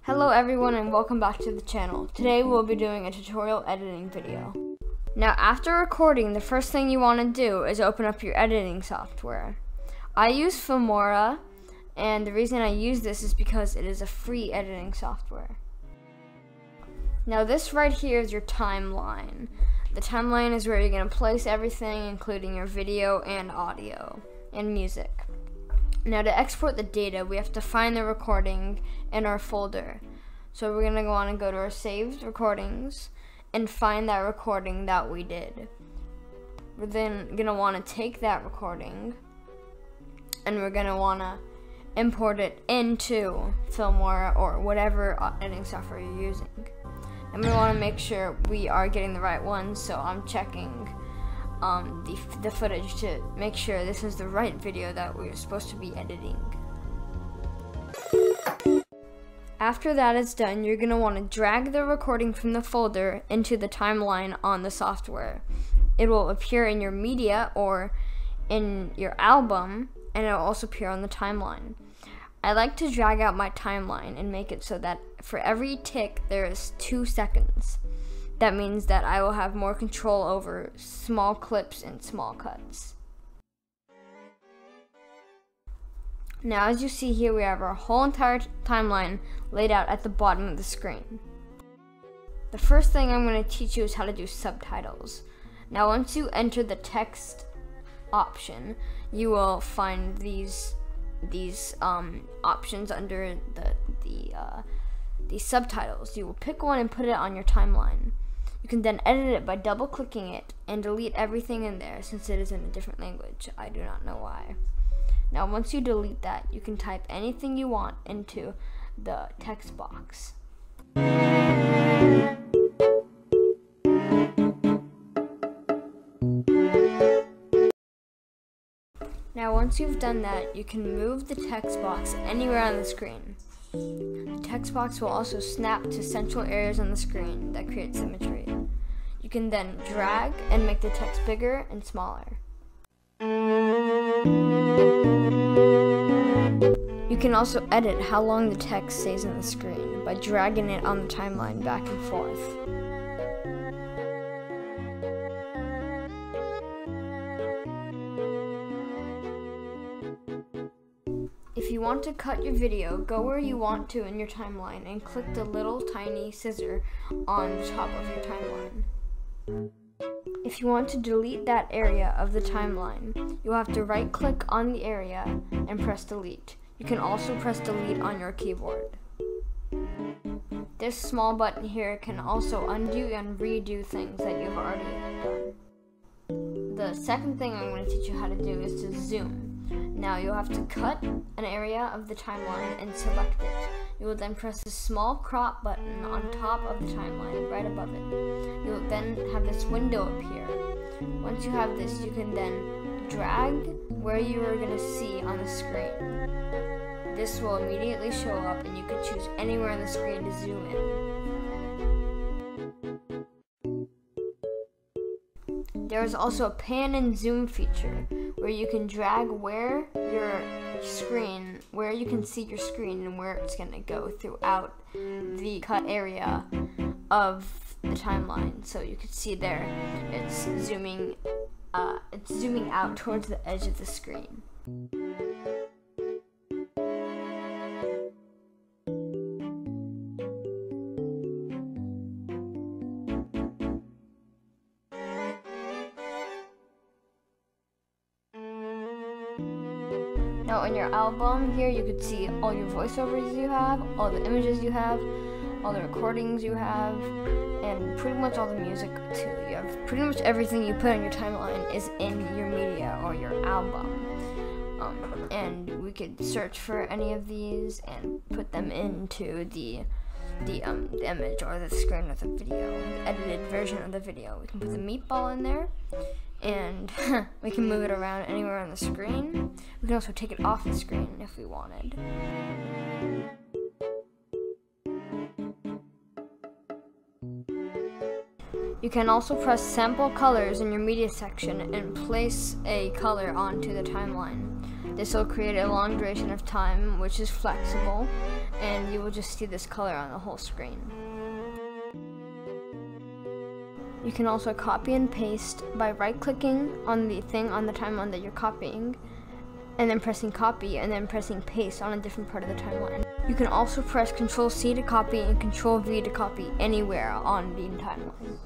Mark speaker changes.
Speaker 1: Hello everyone and welcome back to the channel. Today we'll be doing a tutorial editing video. Now after recording, the first thing you want to do is open up your editing software. I use Filmora, and the reason I use this is because it is a free editing software. Now this right here is your timeline. The timeline is where you're going to place everything, including your video and audio and music. Now to export the data, we have to find the recording in our folder. So we're gonna go to our saved recordings and find that recording that we did. We're then gonna wanna take that recording and we're gonna wanna import it into Filmora or whatever editing software you're using. And we wanna make sure we are getting the right one, so I'm checking the footage to make sure this is the right video that we're supposed to be editing. After that is done, you're going to want to drag the recording from the folder into the timeline on the software. It will appear in your media or in your album, and it will also appear on the timeline. I like to drag out my timeline and make it so that for every tick there is 2 seconds. That means that I will have more control over small clips and small cuts. Now as you see here, we have our whole entire timeline laid out at the bottom of the screen. The first thing I'm going to teach you is how to do subtitles. Now once you enter the text option, you will find these options under the subtitles. You will pick one and put it on your timeline. You can then edit it by double clicking it and delete everything in there since it is in a different language. I do not know why. Now once you delete that, you can type anything you want into the text box. Now once you've done that, you can move the text box anywhere on the screen. The text box will also snap to central areas on the screen that create symmetry. You can then drag and make the text bigger and smaller. You can also edit how long the text stays on the screen by dragging it on the timeline back and forth. If you want to cut your video, go where you want to in your timeline and click the little tiny scissor on the top of your timeline. If you want to delete that area of the timeline, you'll have to right click on the area and press delete. You can also press delete on your keyboard. This small button here can also undo and redo things that you've already done. The second thing I'm going to teach you how to do is to zoom. Now you'll have to cut an area of the timeline and select it. You will then press the small crop button on top of the timeline, right above it. You will then have this window appear. Once you have this, you can then drag where you are going to see on the screen. This will immediately show up and you can choose anywhere on the screen to zoom in. There is also a pan and zoom feature where you can drag where you can see your screen and where it's going to go throughout the cut area of the timeline. So you can see there, it's zooming out towards the edge of the screen. Now in your album here, you could see all your voiceovers you have, all the images you have, all the recordings you have, and pretty much all the music too. You have pretty much everything you put on your timeline is in your media or your album. And we could search for any of these and put them into the image or the screen of the video, the edited version of the video. We can put the meatball in there, and we can move it around anywhere on the screen. We can also take it off the screen if we wanted. You can also press sample colors in your media section and place a color onto the timeline. This will create a long duration of time, which is flexible, and you will just see this color on the whole screen. You can also copy and paste by right-clicking on the thing on the timeline that you're copying, and then pressing copy, and then pressing paste on a different part of the timeline. You can also press Ctrl-C to copy and Ctrl-V to copy anywhere on the timeline.